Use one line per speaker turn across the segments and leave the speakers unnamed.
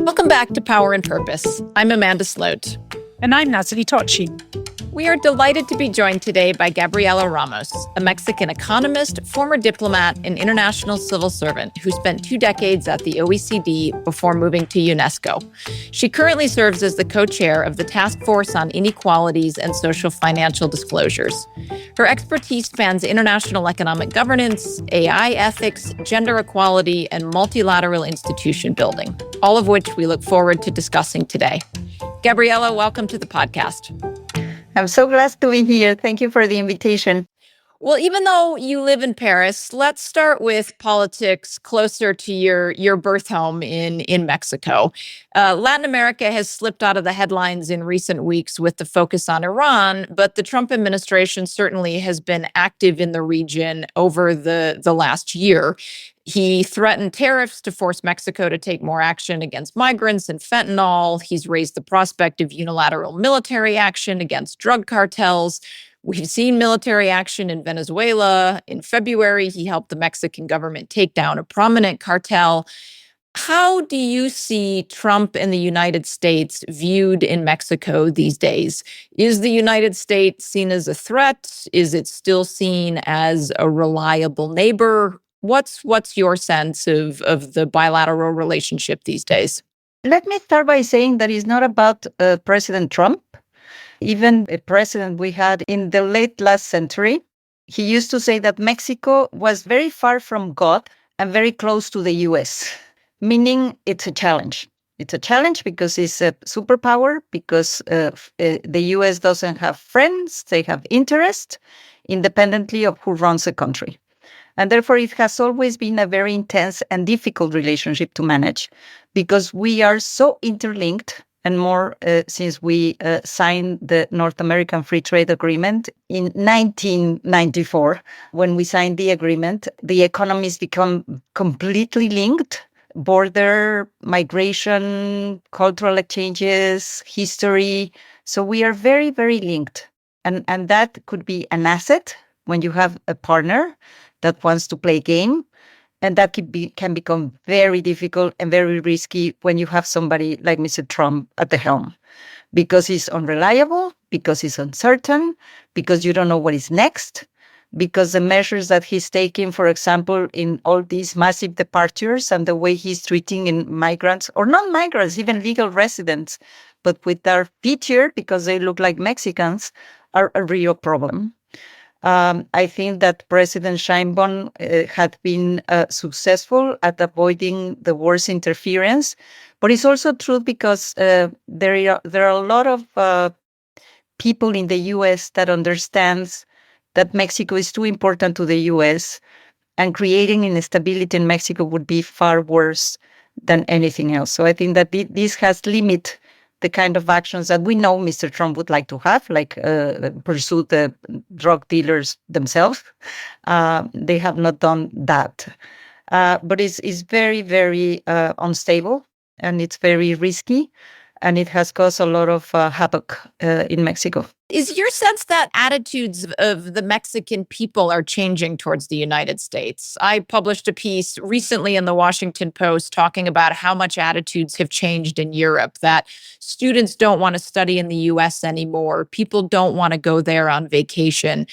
Welcome back to Power and Purpose. I'm Amanda Sloat.
And I'm Nathalie Tocci.
We are delighted to be joined today by Gabriela Ramos, a Mexican economist, former diplomat, and international civil servant who spent 2 decades at the OECD before moving to UNESCO. She currently serves as the co-chair of the Taskforce on Inequalities and Social Financial Disclosures. Her expertise spans international economic governance, AI ethics, gender equality, and multilateral institution building, all of which we look forward to discussing today. Gabriela, welcome to the podcast.
I'm so glad to be here. Thank you for the invitation.
Well, even though you live in Paris, let's start with politics closer to your birth home in Mexico. Latin America has slipped out of the headlines in recent weeks with the focus on Iran, but the Trump administration certainly has been active in the region over the last year. He threatened tariffs to force Mexico to take more action against migrants and fentanyl. He's raised the prospect of unilateral military action against drug cartels. We've seen military action in Venezuela. In February, he helped the Mexican government take down a prominent cartel. How do you see Trump and the United States viewed in Mexico these days? Is the United States seen as a threat? Is it still seen as a reliable neighbor? What's your sense of the bilateral relationship these days?
Let me start by saying that it's not about President Trump. Even a president we had in the late last century, he used to say that Mexico was very far from God and very close to the US, meaning it's a challenge. It's a challenge because it's a superpower, because the US doesn't have friends, they have interest, independently of who runs the country. And therefore, it has always been a very intense and difficult relationship to manage because we are so interlinked, and more since we signed the North American Free Trade Agreement in 1994. When we signed the agreement, the economies become completely linked. Border, migration, cultural exchanges, history. So we are very, very linked. And that could be an asset when you have a partner that wants to play game. And that can become very difficult and very risky when you have somebody like Mr. Trump at the helm, because he's unreliable, because he's uncertain, because you don't know what is next, because the measures that he's taking, for example, in all these massive departures and the way he's treating in migrants, or non-migrants, even legal residents, but with their feature, because they look like Mexicans, are a real problem. I think that President Sheinbaum had been successful at avoiding the worst interference, but it's also true because there are a lot of people in the U.S. that understands that Mexico is too important to the U.S. and creating instability in Mexico would be far worse than anything else. So I think that this has limited the kind of actions that we know Mr. Trump would like to have, like pursue the drug dealers themselves. They have not done that. But it's very, very unstable, and it's very risky, and it has caused a lot of havoc in Mexico.
Is your sense that attitudes of the Mexican people are changing towards the United States? I published a piece recently in the Washington Post talking about how much attitudes have changed in Europe, that students don't want to study in the US anymore. People don't want to go there on vacation.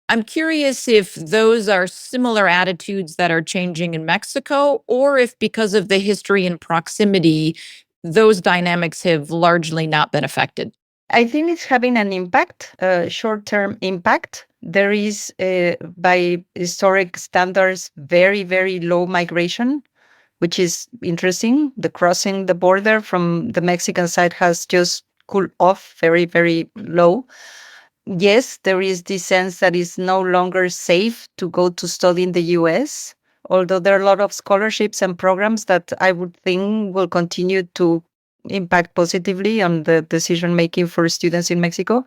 I'm curious if those are similar attitudes that are changing in Mexico, or if because of the history and proximity, those dynamics have largely not been affected.
I think it's having an impact, short-term impact. There is, by historic standards, very, very low migration, which is interesting. The crossing the border from the Mexican side has just cooled off very, very low. Yes, there is this sense that it's no longer safe to go to study in the US, although there are a lot of scholarships and programs that I would think will continue to impact positively on the decision-making for students in Mexico.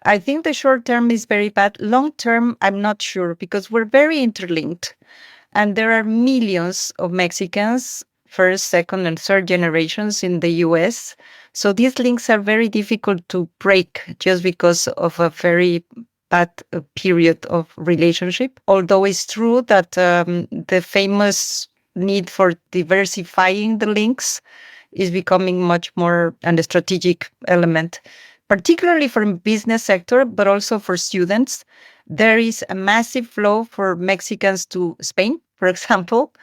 I think the short term is very bad. Long term, I'm not sure, because we're very interlinked. And there are millions of Mexicans, first, second, and third generations in the US. So these links are very difficult to break just because of a very bad period of relationship. Although it's true that the famous need for diversifying the links is becoming much more a strategic element, particularly for the business sector, but also for students. There is a massive flow for Mexicans to Spain, for example.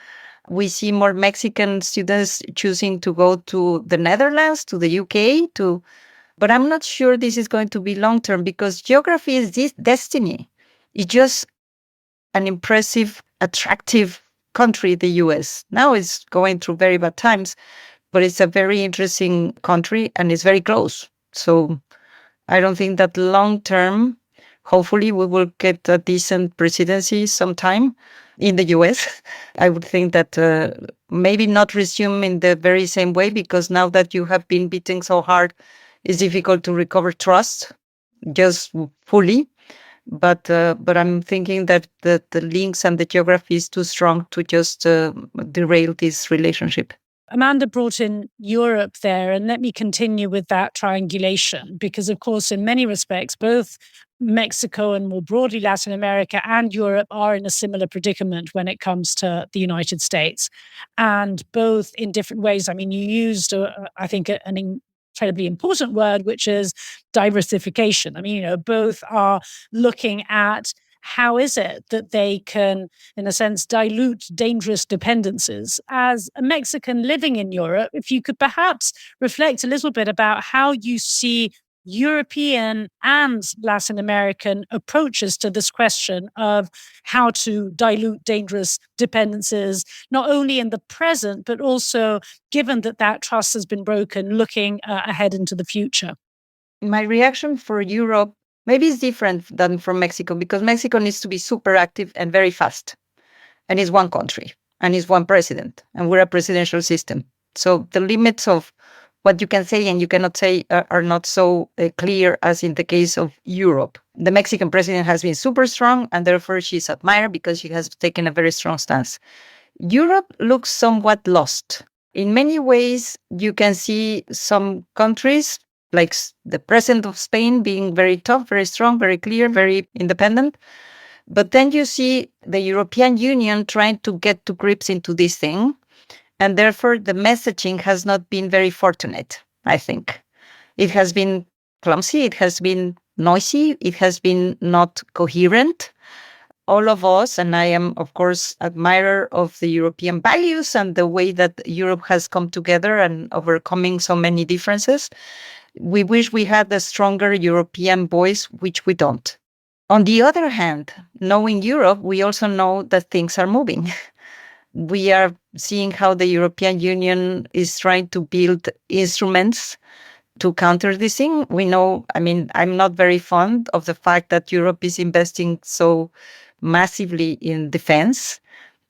We see more Mexican students choosing to go to the Netherlands, to the UK, but I'm not sure this is going to be long term because geography is this destiny. It's just an impressive, attractive country, the US. Now it's going through very bad times, but it's a very interesting country and it's very close. So I don't think that long term, hopefully we will get a decent presidency sometime in the US. I would think that maybe not resume in the very same way because now that you have been beaten so hard, it's difficult to recover trust just fully. But I'm thinking that the links and the geography is too strong to just derail this relationship.
Amanda brought in Europe there, and let me continue with that triangulation, because of course, in many respects, both Mexico and more broadly Latin America and Europe are in a similar predicament when it comes to the United States, and both in different ways. I mean, you used, I think, an incredibly important word, which is diversification. I mean, both are looking at how is it that they can, in a sense, dilute dangerous dependencies. As a Mexican living in Europe, if you could perhaps reflect a little bit about how you see European and Latin American approaches to this question of how to dilute dangerous dependencies, not only in the present, but also given that that trust has been broken, looking ahead into the future.
My reaction for Europe maybe is different than from Mexico because Mexico needs to be super active and very fast. And it's one country and it's one president and we're a presidential system. So the limits of what you can say and you cannot say are not so clear as in the case of Europe. The Mexican president has been super strong and therefore she's admired because she has taken a very strong stance. Europe looks somewhat lost. In many ways, you can see some countries like the president of Spain being very tough, very strong, very clear, very independent. But then you see the European Union trying to get to grips into this thing. And therefore, the messaging has not been very fortunate, I think. It has been clumsy. It has been noisy. It has been not coherent. All of us, and I am, of course, admirer of the European values and the way that Europe has come together and overcoming so many differences. We wish we had a stronger European voice, which we don't. On the other hand, knowing Europe, we also know that things are moving. We are seeing how the European Union is trying to build instruments to counter this thing. We know, I mean, I'm not very fond of the fact that Europe is investing so massively in defense.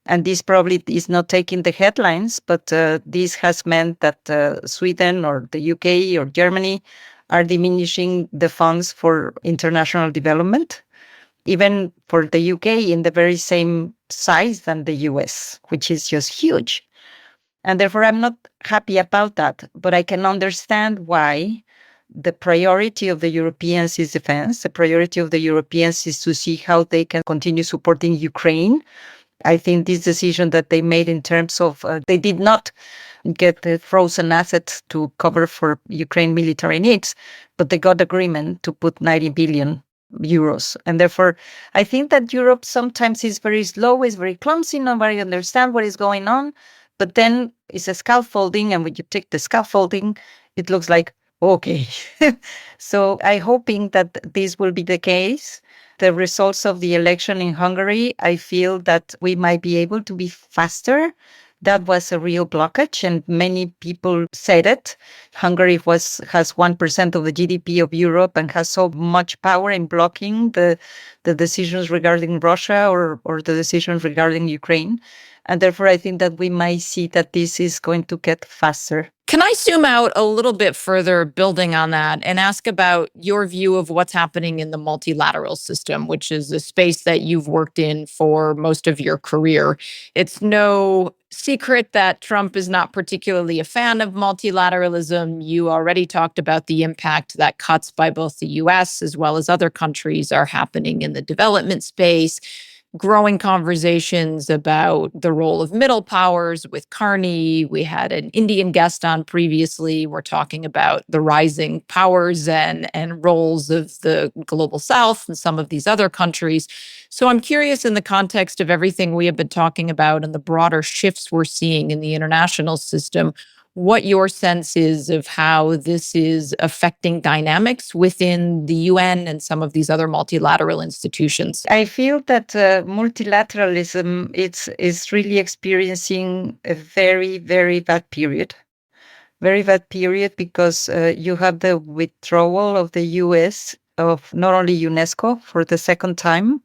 And this probably is not taking the headlines, but this has meant that Sweden or the UK or Germany are diminishing the funds for international development, even for the UK in the very same size than the US, which is just huge. And therefore, I'm not happy about that, but I can understand why the priority of the Europeans is defense. The priority of the Europeans is to see how they can continue supporting Ukraine. I think this decision that they made in terms of they did not get the frozen assets to cover for Ukraine military needs, but they got agreement to put 90 billion euros. And therefore, I think that Europe sometimes is very slow, is very clumsy, nobody understands what is going on, but then it's a scaffolding, and when you take the scaffolding, it looks like, okay. So I'm hoping that this will be the case. The results of the election in Hungary, I feel that we might be able to be faster. That was a real blockage, and many people said it. Hungary has 1% of the GDP of Europe and has so much power in blocking the decisions regarding Russia or the decisions regarding Ukraine. And therefore, I think that we might see that this is going to get faster.
Can I zoom out a little bit further, building on that, and ask about your view of what's happening in the multilateral system, which is a space that you've worked in for most of your career? It's no secret that Trump is not particularly a fan of multilateralism. You already talked about the impact that cuts by both the US as well as other countries are happening in the development space. growing conversations about the role of middle powers with Carney. We had an Indian guest on previously. We're talking about the rising powers and roles of the global South and some of these other countries. So I'm curious, in the context of everything we have been talking about and the broader shifts we're seeing in the international system, what your sense is of how this is affecting dynamics within the UN and some of these other multilateral institutions.
I feel that multilateralism is really experiencing a very, very bad period. Very bad period because you have the withdrawal of the US of not only UNESCO for the second time.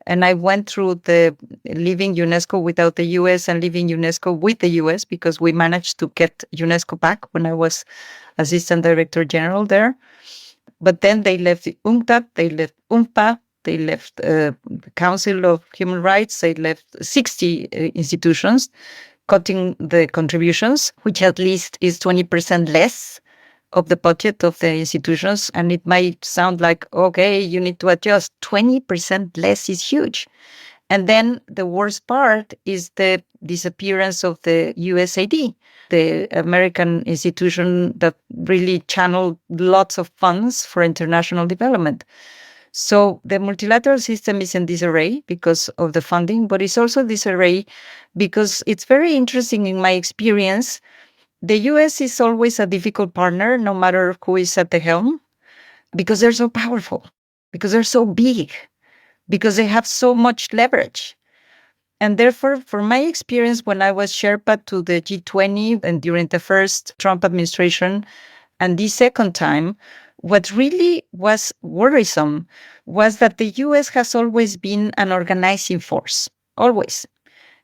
And I went through the leaving UNESCO without the US and leaving UNESCO with the US because we managed to get UNESCO back when I was Assistant Director General there. But then they left the UNCTAD, they left UNPA, they left the Council of Human Rights, they left 60 institutions, cutting the contributions, which at least is 20% less of the budget of the institutions. And it might sound like, okay, you need to adjust. 20% less is huge. And then the worst part is the disappearance of the USAID, the American institution that really channeled lots of funds for international development. So the multilateral system is in disarray because of the funding, but it's also disarray because it's very interesting in my experience. The US is always a difficult partner, no matter who is at the helm, because they're so powerful, because they're so big, because they have so much leverage. And therefore, from my experience, when I was Sherpa to the G20 and during the first Trump administration and the second time, what really was worrisome was that the US has always been an organizing force, always.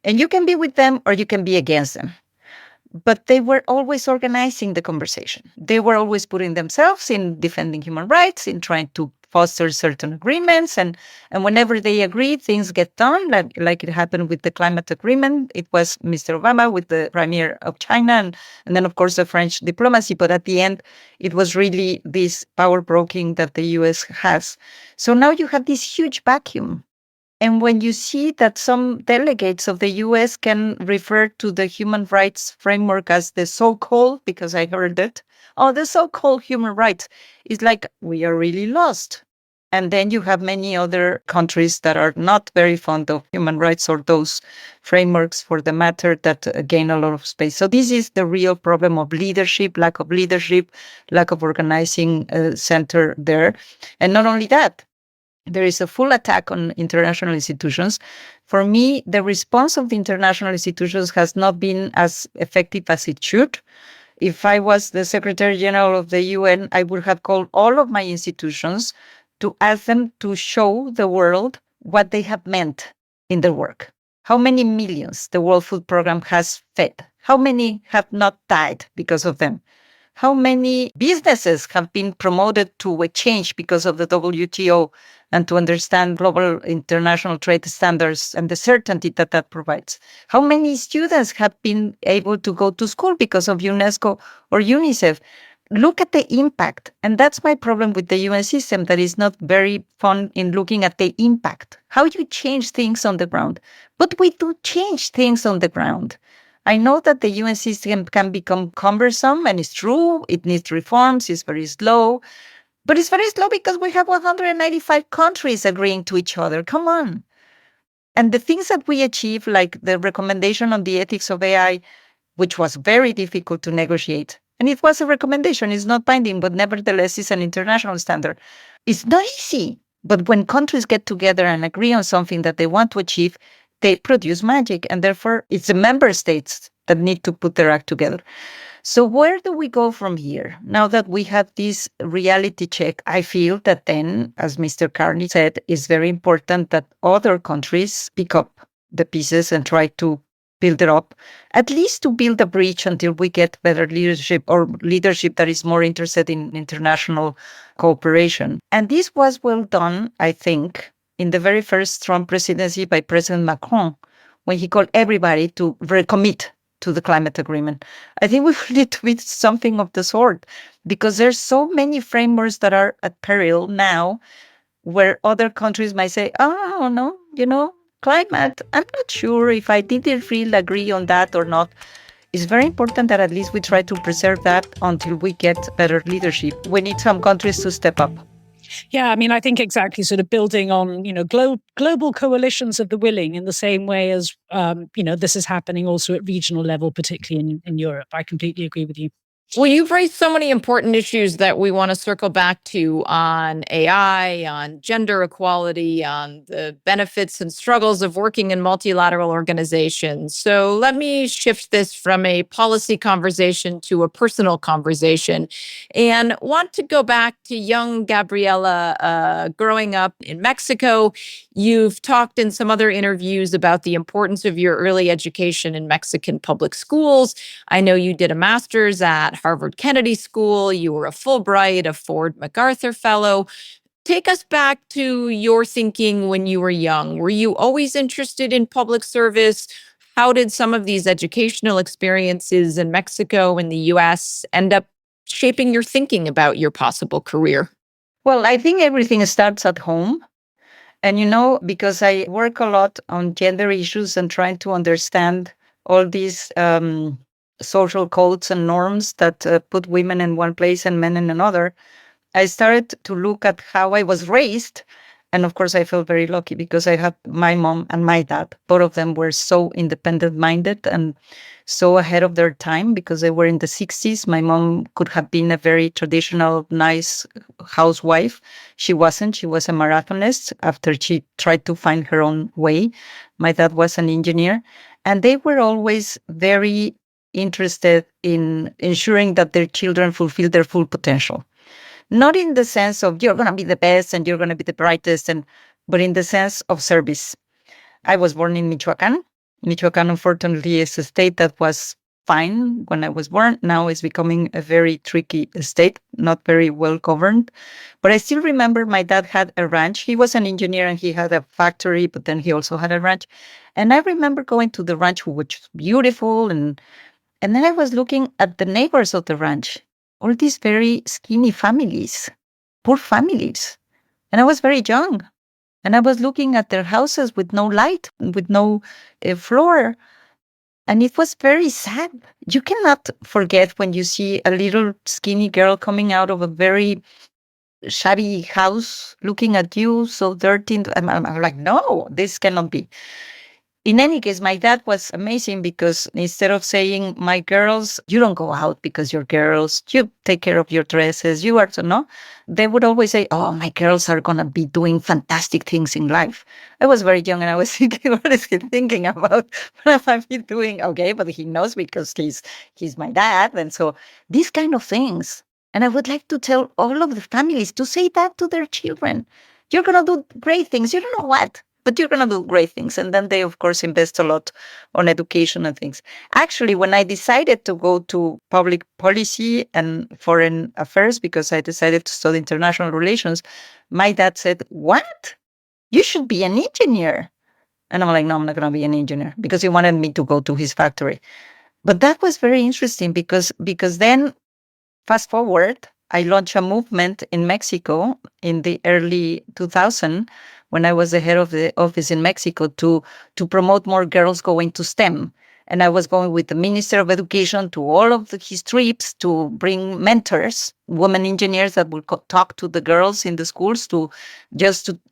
And you can be with them or you can be against them. But they were always organizing the conversation. They were always putting themselves in defending human rights, in trying to foster certain agreements. And whenever they agreed, things get done, like it happened with the climate agreement. It was Mr. Obama with the premier of China, and then, of course, the French diplomacy. But at the end, it was really this power broking that the US has. So now you have this huge vacuum. And when you see that some delegates of the US can refer to the human rights framework as the so-called, because I heard it, the so-called human rights, it's like we are really lost. And then you have many other countries that are not very fond of human rights or those frameworks for the matter that gain a lot of space. So this is the real problem of leadership, lack of organizing center there. And not only that, there is a full attack on international institutions. For me, the response of the international institutions has not been as effective as it should. If I was the Secretary General of the UN, I would have called all of my institutions to ask them to show the world what they have meant in their work. How many millions the World Food Programme has fed? How many have not died because of them? How many businesses have been promoted to a change because of the WTO and to understand global international trade standards and the certainty that that provides? How many students have been able to go to school because of UNESCO or UNICEF? Look at the impact. And that's my problem with the UN system, that is not very fun in looking at the impact. How you change things on the ground. But we do change things on the ground. I know that the UN system can become cumbersome, and it's true. It needs reforms. It's very slow. But it's very slow because we have 195 countries agreeing to each other. Come on. And the things that we achieve, like the recommendation on the ethics of AI, which was very difficult to negotiate. And it was a recommendation. It's not binding, but nevertheless, it's an international standard. It's not easy. But when countries get together and agree on something that they want to achieve, they produce magic. And therefore, it's the member states that need to put their act together. So where do we go from here? Now that we have this reality check, I feel that then, as Mr. Carney said, it's very important that other countries pick up the pieces and try to build it up, at least to build a bridge until we get better leadership, or leadership that is more interested in international cooperation. And this was well done, I think, in the very first Trump presidency by President Macron, when he called everybody to recommit to the climate agreement. I think we need to be something of the sort, because there's so many frameworks that are at peril now, where other countries might say, oh, no, Climate, I'm not sure if I didn't really agree on that or not. It's very important that at least we try to preserve that until we get better leadership. We need some countries to step up.
Yeah, I mean, I think exactly sort of building on, global coalitions of the willing in the same way as, this is happening also at regional level, particularly in Europe. I completely agree with you.
Well, you've raised so many important issues that we want to circle back to on AI, on gender equality, on the benefits and struggles of working in multilateral organizations. So let me shift this from a policy conversation to a personal conversation and want to go back to young Gabriela growing up in Mexico. You've talked in some other interviews about the importance of your early education in Mexican public schools. I know you did a master's at Harvard Kennedy School. You were a Fulbright, a Ford MacArthur Fellow. Take us back to your thinking when you were young. Were you always interested in public service? How did some of these educational experiences in Mexico and the US end up shaping your thinking about your possible career?
Well, I think everything starts at home. And, because I work a lot on gender issues and trying to understand all these social codes and norms that put women in one place and men in another, I started to look at how I was raised. And of course, I felt very lucky because I had my mom and my dad. Both of them were so independent minded and so ahead of their time because they were in the 60s. My mom could have been a very traditional, nice housewife. She wasn't. She was a marathonist after she tried to find her own way. My dad was an engineer. And they were always very interested in ensuring that their children fulfill their full potential. Not in the sense of you're going to be the best and you're going to be the brightest, but in the sense of service. I was born in Michoacan. Michoacan, unfortunately, is a state that was fine when I was born. Now it's becoming a very tricky state, not very well governed. But I still remember my dad had a ranch. He was an engineer and he had a factory, but then he also had a ranch. And I remember going to the ranch, which was beautiful. And then I was looking at the neighbors of the ranch, all these very skinny families, poor families. And I was very young. And I was looking at their houses with no light, with no floor. And it was very sad. You cannot forget when you see a little skinny girl coming out of a very shabby house looking at you so dirty. I'm like, no, this cannot be. In any case, my dad was amazing because instead of saying, my girls, you don't go out because you're girls, you take care of your dresses, you are so, no, they would always say, oh, my girls are going to be doing fantastic things in life. I was very young and I was thinking, what is he thinking about? What am I doing? Okay, but he knows because he's my dad. And so these kind of things. And I would like to tell all of the families to say that to their children. You're going to do great things. You don't know what, but you're going to do great things. And then they, of course, invest a lot on education and things. Actually, when I decided to go to public policy and foreign affairs, because I decided to study international relations, my dad said, what? You should be an engineer. And I'm like, no, I'm not going to be an engineer, because he wanted me to go to his factory. But that was very interesting because then, fast forward, I launched a movement in Mexico in the early 2000s when I was the head of the office in Mexico to promote more girls going to STEM. And I was going with the Minister of Education to all of his trips to bring mentors, women engineers that would talk to the girls in the schools to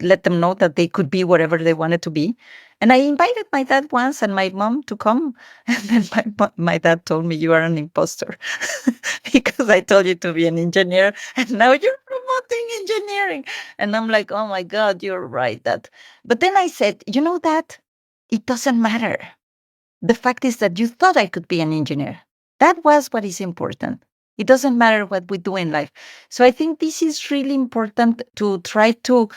let them know that they could be whatever they wanted to be. And I invited my dad once and my mom to come. And then my dad told me, you are an imposter because I told you to be an engineer and now you're promoting engineering. And I'm like, oh my God, you're right. But then I said, you know that it doesn't matter. The fact is that you thought I could be an engineer. That was what is important. It doesn't matter what we do in life. So I think this is really important to try to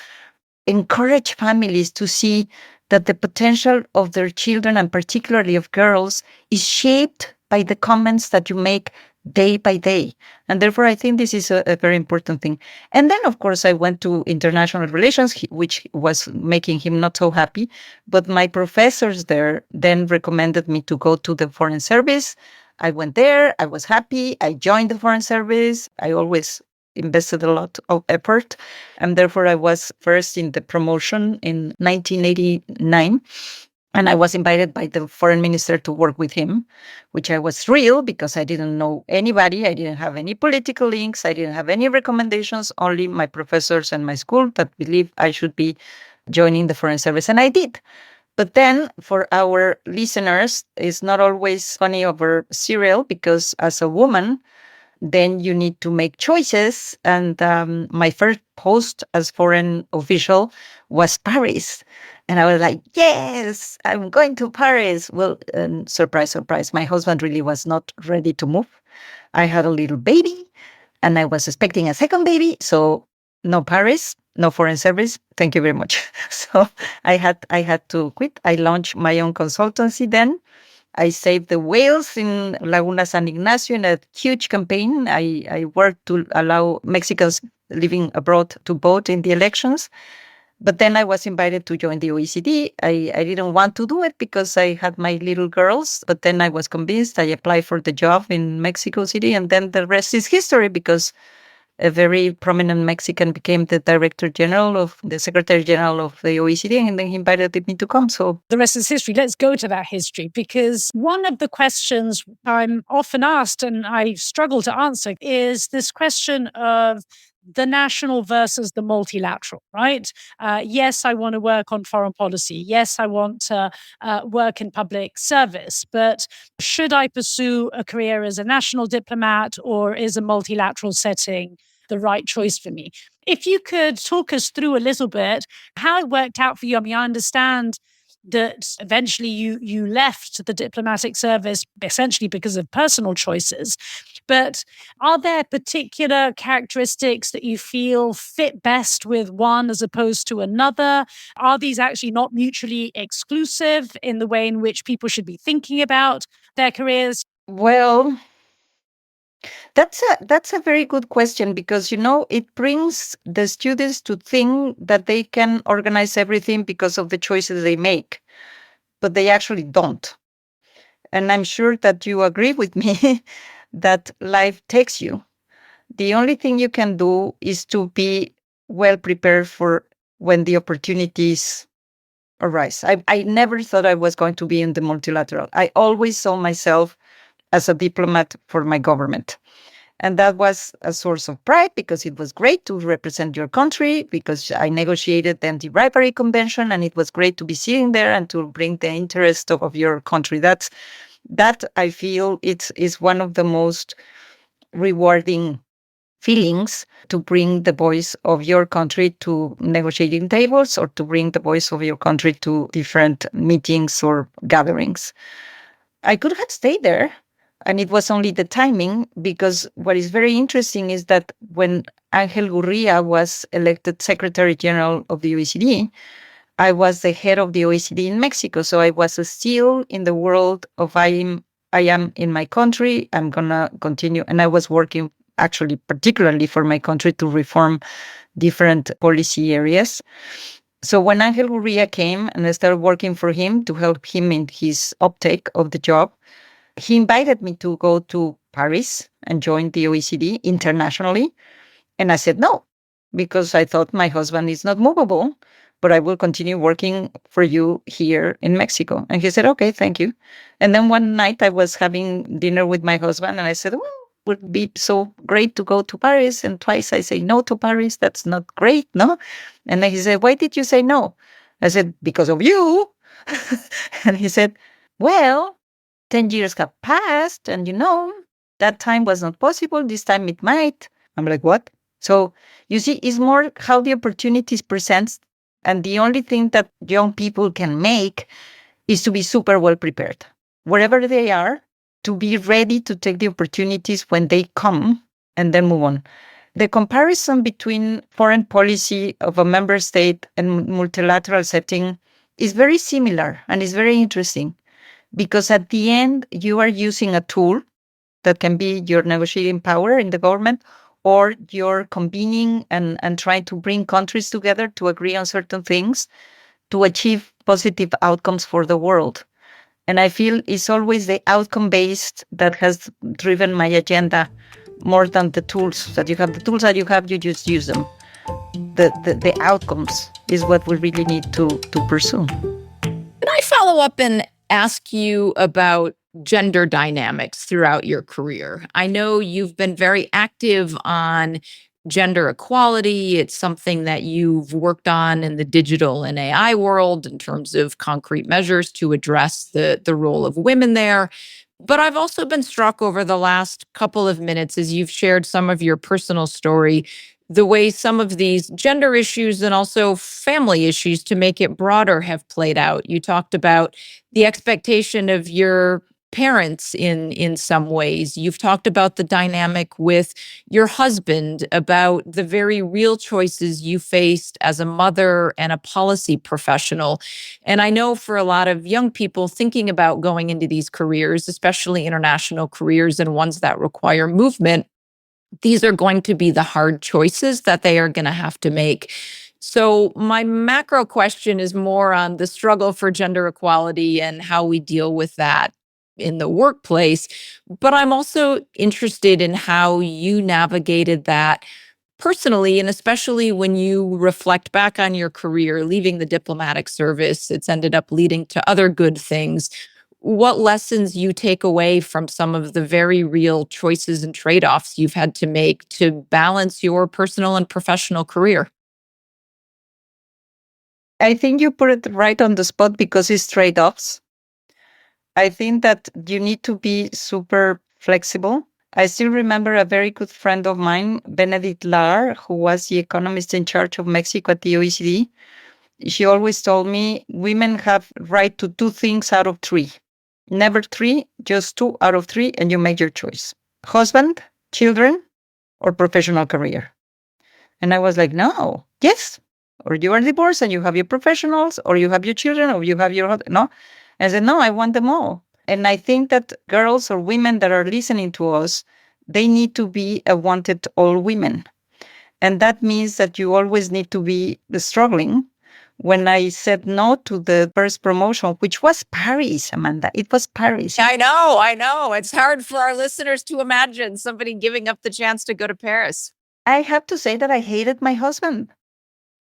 encourage families to see that the potential of their children, and particularly of girls, is shaped by the comments that you make day by day. And therefore, I think this is a very important thing. And then, of course, I went to international relations, which was making him not so happy. But my professors there then recommended me to go to the Foreign Service. I went there. I was happy. I joined the Foreign Service. I always invested a lot of effort. And therefore, I was first in the promotion in 1989. And I was invited by the foreign minister to work with him, which I was thrilled because I didn't know anybody. I didn't have any political links. I didn't have any recommendations, only my professors and my school that believed I should be joining the Foreign Service. And I did. But then for our listeners, it's not always funny over cereal because as a woman, then you need to make choices. And my first post as foreign official was Paris. And I was like, yes, I'm going to Paris. Well, surprise, surprise. My husband really was not ready to move. I had a little baby and I was expecting a second baby. So no Paris, no foreign service. Thank you very much. So I had to quit. I launched my own consultancy then. I saved the whales in Laguna San Ignacio in a huge campaign. I worked to allow Mexicans living abroad to vote in the elections. But then I was invited to join the OECD. I didn't want to do it because I had my little girls. But then I was convinced. I applied for the job in Mexico City. And then the rest is history because a very prominent Mexican became the Director General of the Secretary General of the OECD, and then he invited me to come. So
the rest is history. Let's go to that history, because one of the questions I'm often asked and I struggle to answer is this question of the national versus the multilateral, right? Yes, I want to work on foreign policy. Yes, I want to work in public service. But should I pursue a career as a national diplomat, or is a multilateral setting the right choice for me? If you could talk us through a little bit how it worked out for you. I mean, I understand that eventually you left the diplomatic service essentially because of personal choices. But are there particular characteristics that you feel fit best with one as opposed to another? Are these actually not mutually exclusive in the way in which people should be thinking about their careers?
well, that's a very good question because it brings the students to think that they can organize everything because of the choices they make, but they actually don't. And I'm sure that you agree with me that life takes you. The only thing you can do is to be well prepared for when the opportunities arise. I never thought I was going to be in the multilateral. I always saw myself as a diplomat for my government. And that was a source of pride because it was great to represent your country, because I negotiated the Anti-Bribery Convention, and it was great to be sitting there and to bring the interest of your country. That I feel is one of the most rewarding feelings, to bring the voice of your country to negotiating tables or to bring the voice of your country to different meetings or gatherings. I could have stayed there. And it was only the timing, because what is very interesting is that when Angel Gurria was elected Secretary General of the OECD, I was the head of the OECD in Mexico. So I was still in the world of I am in my country. I'm going to continue. And I was working actually particularly for my country to reform different policy areas. So when Angel Gurria came and I started working for him to help him in his uptake of the job, he invited me to go to Paris and join the OECD internationally. And I said no, because I thought my husband is not movable, but I will continue working for you here in Mexico. And he said, okay, thank you. And then one night I was having dinner with my husband and I said, well, it would be so great to go to Paris. And twice I say no to Paris. That's not great, no? And then he said, why did you say no? I said, because of you. And he said, well, 10 years have passed, and that time was not possible. This time it might. I'm like, what? So you see, it's more how the opportunities presents. And the only thing that young people can make is to be super well prepared, wherever they are, to be ready to take the opportunities when they come and then move on. The comparison between foreign policy of a member state and multilateral setting is very similar and is very interesting. Because at the end, you are using a tool that can be your negotiating power in the government, or you're convening and trying to bring countries together to agree on certain things to achieve positive outcomes for the world. And I feel it's always the outcome-based that has driven my agenda more than the tools that you have. The tools that you have, you just use them. The outcomes is what we really need to pursue.
Can I follow up and ask you about gender dynamics throughout your career? I know you've been very active on gender equality. It's something that you've worked on in the digital and AI world in terms of concrete measures to address the role of women there. But I've also been struck over the last couple of minutes as you've shared some of your personal story, the way some of these gender issues and also family issues, to make it broader, have played out. You talked about the expectation of your parents in some ways. You've talked about the dynamic with your husband, about the very real choices you faced as a mother and a policy professional. And I know for a lot of young people thinking about going into these careers, especially international careers and ones that require movement, these are going to be the hard choices that they are going to have to make. So my macro question is more on the struggle for gender equality and how we deal with that in the workplace. But I'm also interested in how you navigated that personally, and especially when you reflect back on your career, leaving the diplomatic service. It's ended up leading to other good things. What lessons you take away from some of the very real choices and trade-offs you've had to make to balance your personal and professional career?
I think you put it right on the spot because it's trade-offs. I think that you need to be super flexible. I still remember a very good friend of mine, Benedict Lahr, who was the economist in charge of Mexico at the OECD. She always told me women have right to 2 things out of 3. Never 3, just 2 out of 3, and you make your choice. Husband, children, or professional career. And I was like, no, yes. Or you are divorced and you have your professionals, or you have your children, or you have your, no. I said, no, I want them all. And I think that girls or women that are listening to us, they need to be a wanted all women. And that means that you always need to be struggling. When I said no to the first promotion, which was Paris, Amanda, it was Paris.
I know. It's hard for our listeners to imagine somebody giving up the chance to go to Paris.
I have to say that I hated my husband.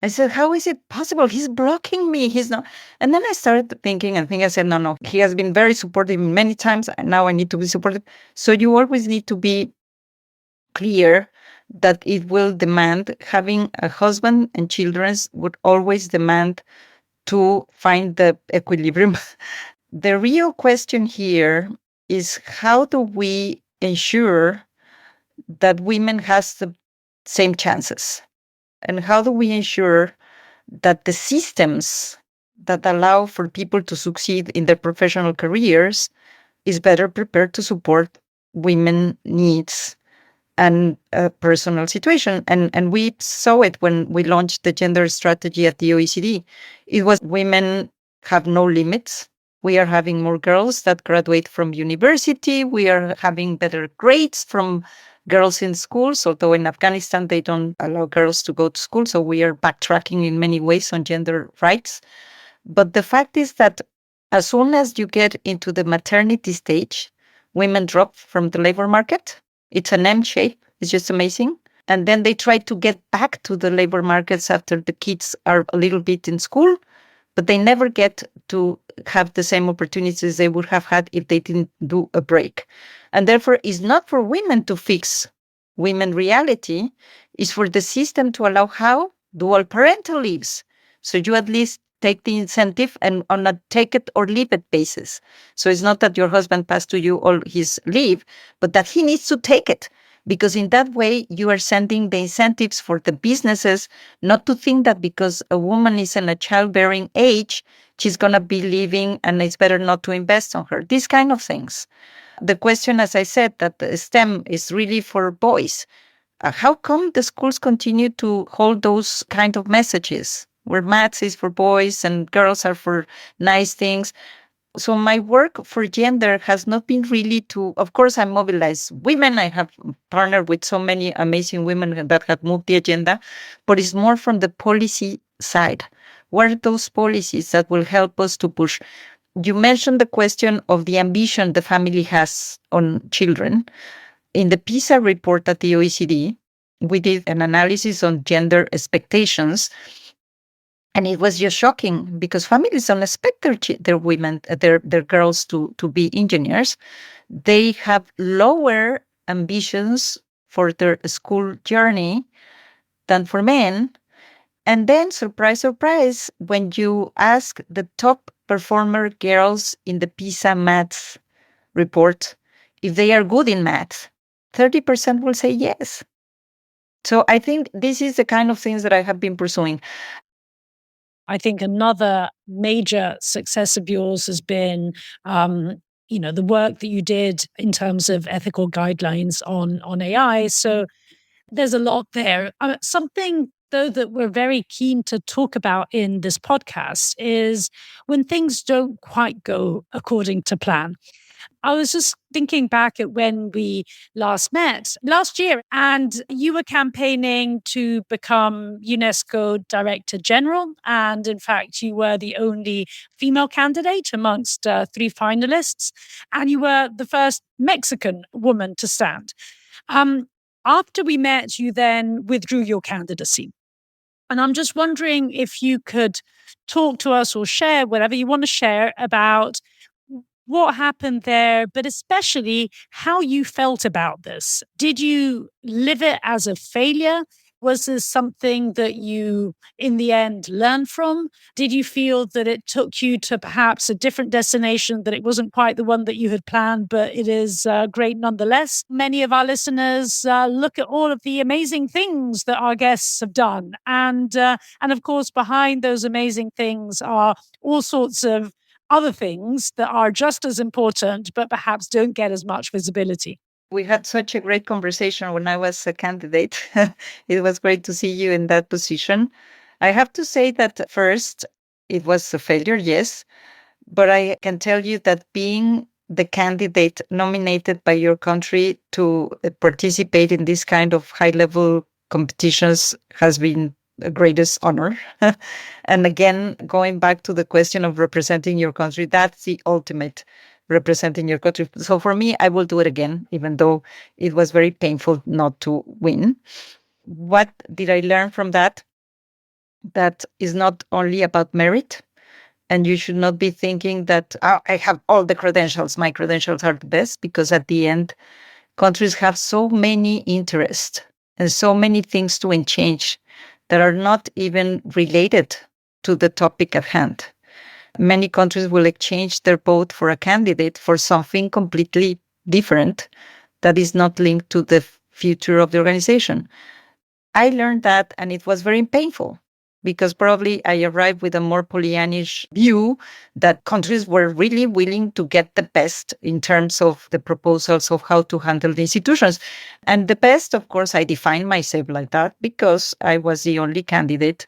I said, how is it possible? He's blocking me. He's not. And then I started thinking I said, no. He has been very supportive many times. And now I need to be supportive. So you always need to be clear that it will demand, having a husband and children would always demand to find the equilibrium. The real question here is, how do we ensure that women has the same chances? And how do we ensure that the systems that allow for people to succeed in their professional careers is better prepared to support women needs and personal situation? And we saw it when we launched the gender strategy at the OECD. It was women have no limits. We are having more girls that graduate from university. We are having better grades from girls in schools, although in Afghanistan, they don't allow girls to go to school. So we are backtracking in many ways on gender rights. But the fact is that as soon as you get into the maternity stage, women drop from the labor market. It's an M shape. It's just amazing. And then they try to get back to the labor markets after the kids are a little bit in school, but they never get to have the same opportunities they would have had if they didn't do a break. And therefore, it's not for women to fix women reality. It's for the system to allow how? Dual parental leaves. So you at least take the incentive and on a take it or leave it basis. So it's not that your husband passed to you all his leave, but that he needs to take it. Because in that way, you are sending the incentives for the businesses not to think that because a woman is in a childbearing age, she's going to be leaving and it's better not to invest on her. These kind of things. The question, as I said, that the STEM is really for boys. How come the schools continue to hold those kind of messages where maths is for boys and girls are for nice things? So my work for gender has not been really to, of course, I mobilize women. I have partnered with so many amazing women that have moved the agenda, but it's more from the policy side. What are those policies that will help us to push? You mentioned the question of the ambition the family has on children. In the PISA report at the OECD, we did an analysis on gender expectations. And it was just shocking because families don't expect their women, their girls to be engineers. They have lower ambitions for their school journey than for men. And then, surprise, surprise, when you ask the top performer girls in the PISA maths report if they are good in maths, 30% will say yes. So I think this is the kind of things that I have been pursuing.
I think another major success of yours has been, the work that you did in terms of ethical guidelines on AI. So there's a lot there. Something, though, that we're very keen to talk about in this podcast is when things don't quite go according to plan. I was just thinking back at when we last met last year, and you were campaigning to become UNESCO Director General. And in fact, you were the only female candidate amongst 3 finalists, and you were the first Mexican woman to stand. After we met, you then withdrew your candidacy. And I'm just wondering if you could talk to us or share whatever you want to share about what happened there, but especially how you felt about this. Did you live it as a failure? Was this something that you, in the end, learned from? Did you feel that it took you to perhaps a different destination, that it wasn't quite the one that you had planned, but it is great nonetheless? Many of our listeners look at all of the amazing things that our guests have done. And of course, behind those amazing things are all sorts of other things that are just as important, but perhaps don't get as much visibility.
We had such a great conversation when I was a candidate. It was great to see you in that position. I have to say that first, it was a failure, yes. But I can tell you that being the candidate nominated by your country to participate in this kind of high-level competitions has been the greatest honor. And again, going back to the question of representing your country, that's the ultimate, representing your country. So for me, I will do it again, even though it was very painful not to win. What did I learn from that? That is not only about merit. And you should not be thinking that, oh, I have all the credentials, my credentials are the best, because at the end, countries have so many interests and so many things to change that are not even related to the topic at hand. Many countries will exchange their vote for a candidate for something completely different that is not linked to the future of the organization. I learned that, and it was very painful, because probably I arrived with a more Pollyannish view that countries were really willing to get the best in terms of the proposals of how to handle the institutions. And the best, of course, I defined myself like that because I was the only candidate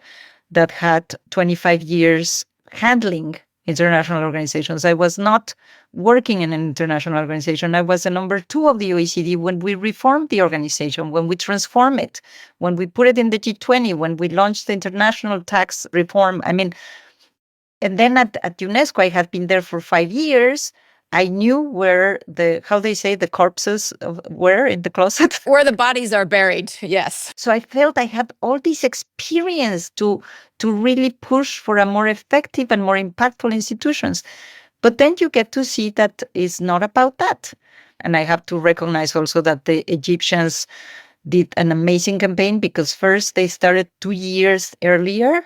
that had 25 years handling international organizations. I was not working in an international organization. I was the number 2 of the OECD when we reformed the organization, when we transformed it, when we put it in the G20, when we launched the international tax reform. I mean, and then at UNESCO, I had been there for 5 years. I knew where how they say, the corpses were in the closet.
Where the bodies are buried, yes.
So I felt I had all this experience to really push for a more effective and more impactful institutions. But then you get to see that it's not about that. And I have to recognize also that the Egyptians did an amazing campaign, because first they started 2 years earlier.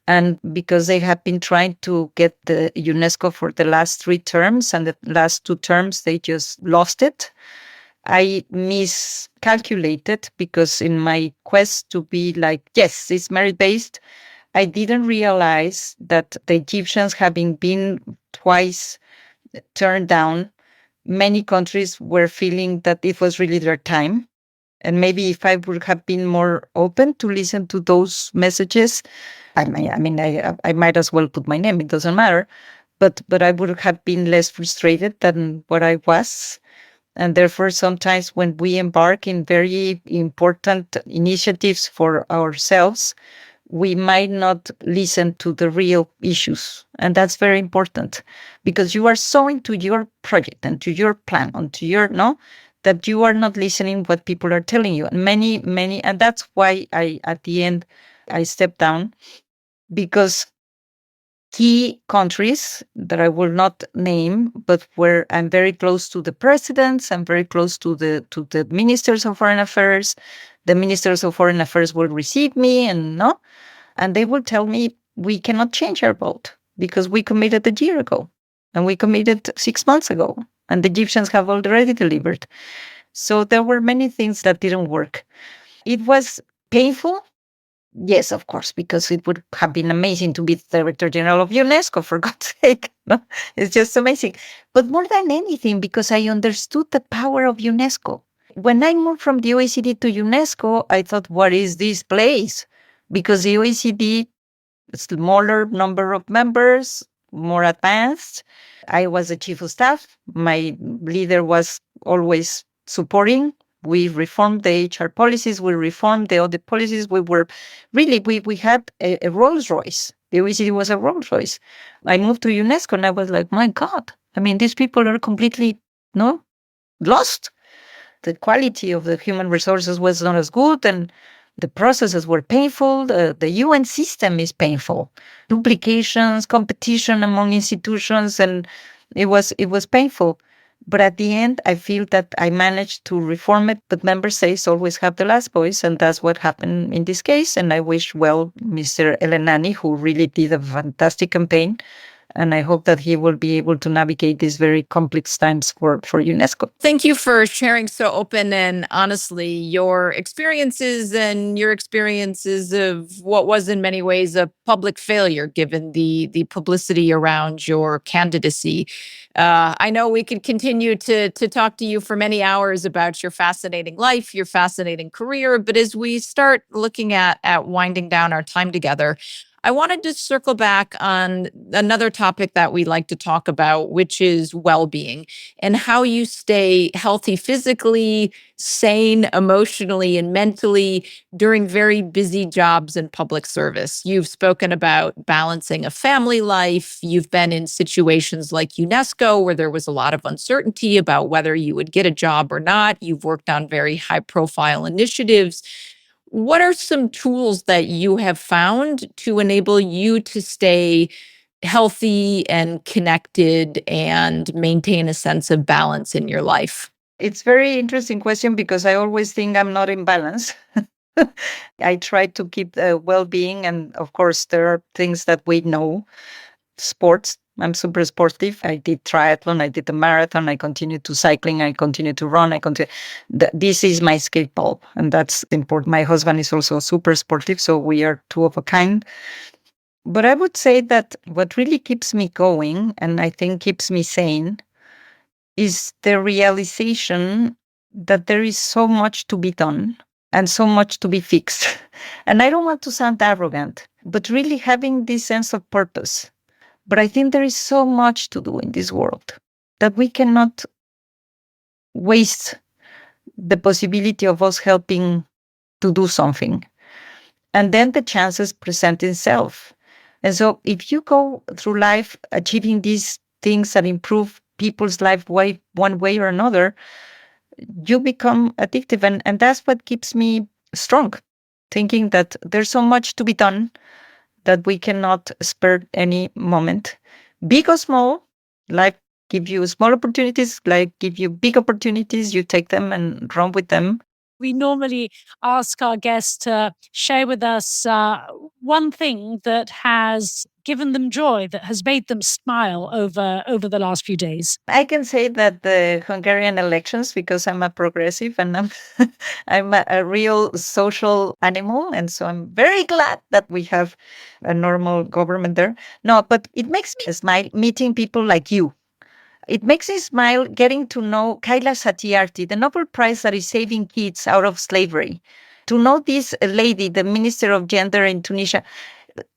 And because they have been trying to get the UNESCO for the last 3 terms, and the last 2 terms, they just lost it. I miscalculated, because in my quest to be like, yes, it's merit-based, I didn't realize that the Egyptians, having been twice turned down, many countries were feeling that it was really their time. And maybe if I would have been more open to listen to those messages, I might as well put my name, it doesn't matter. But I would have been less frustrated than what I was. And therefore, sometimes when we embark in very important initiatives for ourselves, we might not listen to the real issues. And that's very important, because you are so into your project and to your plan and to your, that you are not listening what people are telling you. And many, and that's why at the end, I stepped down, because key countries that I will not name, but where I'm very close to the presidents, I'm very close to the ministers of foreign affairs. The ministers of foreign affairs will receive me and they will tell me we cannot change our vote because we committed a year ago and we committed 6 months ago and the Egyptians have already delivered. So there were many things that didn't work. It was painful. Yes, of course, because it would have been amazing to be the Director General of UNESCO, for God's sake. No? It's just amazing. But more than anything, because I understood the power of UNESCO. When I moved from the OECD to UNESCO, I thought, what is this place? Because the OECD, smaller number of members, more advanced. I was the chief of staff. My leader was always supporting. We reformed the HR policies. We reformed the audit policies. We were really, we had a Rolls Royce. The OECD was a Rolls Royce. I moved to UNESCO and I was like, my God, I mean, these people are completely lost. The quality of the human resources was not as good and the processes were painful. The UN system is painful. Duplications, competition among institutions, and it was painful. But at the end, I feel that I managed to reform it, but member states always have the last voice, and that's what happened in this case. And I wish well Mr. Elenani, who really did a fantastic campaign, and I hope that he will be able to navigate these very complex times for UNESCO.
Thank you for sharing so open and honestly your experiences and your experiences of what was in many ways a public failure, given the publicity around your candidacy. I know we could continue to talk to you for many hours about your fascinating life, your fascinating career, but as we start looking at winding down our time together, I wanted to circle back on another topic that we like to talk about, which is well-being and how you stay healthy physically, sane emotionally, and mentally during very busy jobs in public service. You've spoken about balancing a family life. You've been in situations like UNESCO where there was a lot of uncertainty about whether you would get a job or not. You've worked on very high-profile initiatives. What are some tools that you have found to enable you to stay healthy and connected and maintain a sense of balance in your life?
It's a very interesting question because I always think I'm not in balance. I try to keep well-being, and of course, there are things that we know. Sports. I'm super sportive. I did triathlon. I did a marathon. I continue to cycling. I continue to run. This is my escape bulb, and that's important. My husband is also super sportive, so we are two of a kind. But I would say that what really keeps me going, and I think keeps me sane, is the realization that there is so much to be done and so much to be fixed. And I don't want to sound arrogant, but really having this sense of purpose. But I think there is so much to do in this world that we cannot waste the possibility of us helping to do something. And then the chances present itself. And so if you go through life achieving these things that improve people's life one way or another, you become addictive. And that's what keeps me strong, thinking that there's so much to be done that we cannot spare any moment. Big or small, life give you small opportunities, life give you big opportunities, you take them and run with them.
We normally ask our guests to share with us one thing that has given them joy, that has made them smile over the last few days.
I can say that the Hungarian elections, because I'm a progressive and I'm a real social animal. And so I'm very glad that we have a normal government there. No, but it makes me smile meeting people like you. It makes me smile getting to know Kaila Satyarthi, the Nobel Prize that is saving kids out of slavery. To know this lady, the Minister of Gender in Tunisia.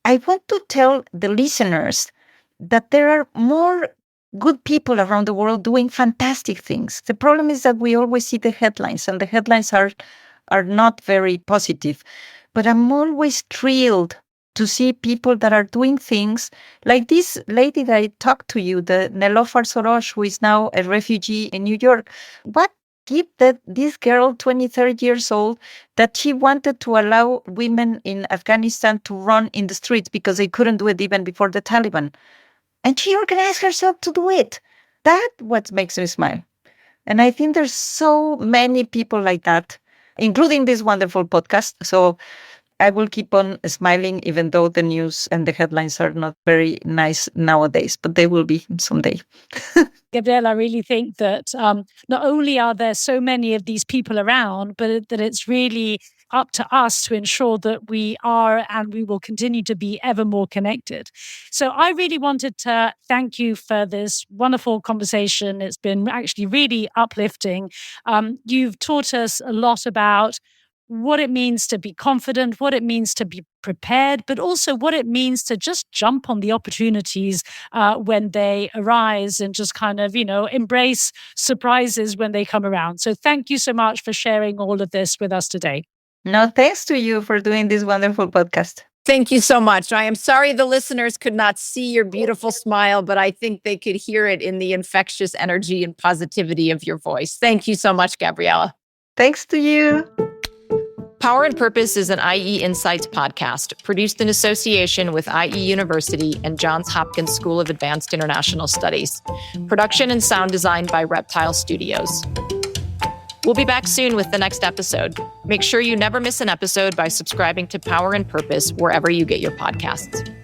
I want to tell the listeners that there are more good people around the world doing fantastic things. The problem is that we always see the headlines, and the headlines are not very positive. But I'm always thrilled to see people that are doing things like this lady that I talked to you, the Nelofar Soros, who is now a refugee in New York. What give this girl, 23 years old, that she wanted to allow women in Afghanistan to run in the streets because they couldn't do it even before the Taliban. And she organized herself to do it. That's what makes me smile. And I think there's so many people like that, including this wonderful podcast. So I will keep on smiling, even though the news and the headlines are not very nice nowadays, but they will be someday.
Gabriela, I really think that not only are there so many of these people around, but that it's really up to us to ensure that we are and we will continue to be ever more connected. So I really wanted to thank you for this wonderful conversation. It's been actually really uplifting. You've taught us a lot about what it means to be confident, what it means to be prepared, but also what it means to just jump on the opportunities when they arise and just kind of, embrace surprises when they come around. So thank you so much for sharing all of this with us today.
No, thanks to you for doing this wonderful podcast.
Thank you so much. I am sorry the listeners could not see your beautiful smile, but I think they could hear it in the infectious energy and positivity of your voice. Thank you so much, Gabriela.
Thanks to you.
Power and Purpose is an IE Insights podcast produced in association with IE University and Johns Hopkins School of Advanced International Studies. Production and sound design by Reptile Studios. We'll be back soon with the next episode. Make sure you never miss an episode by subscribing to Power and Purpose wherever you get your podcasts.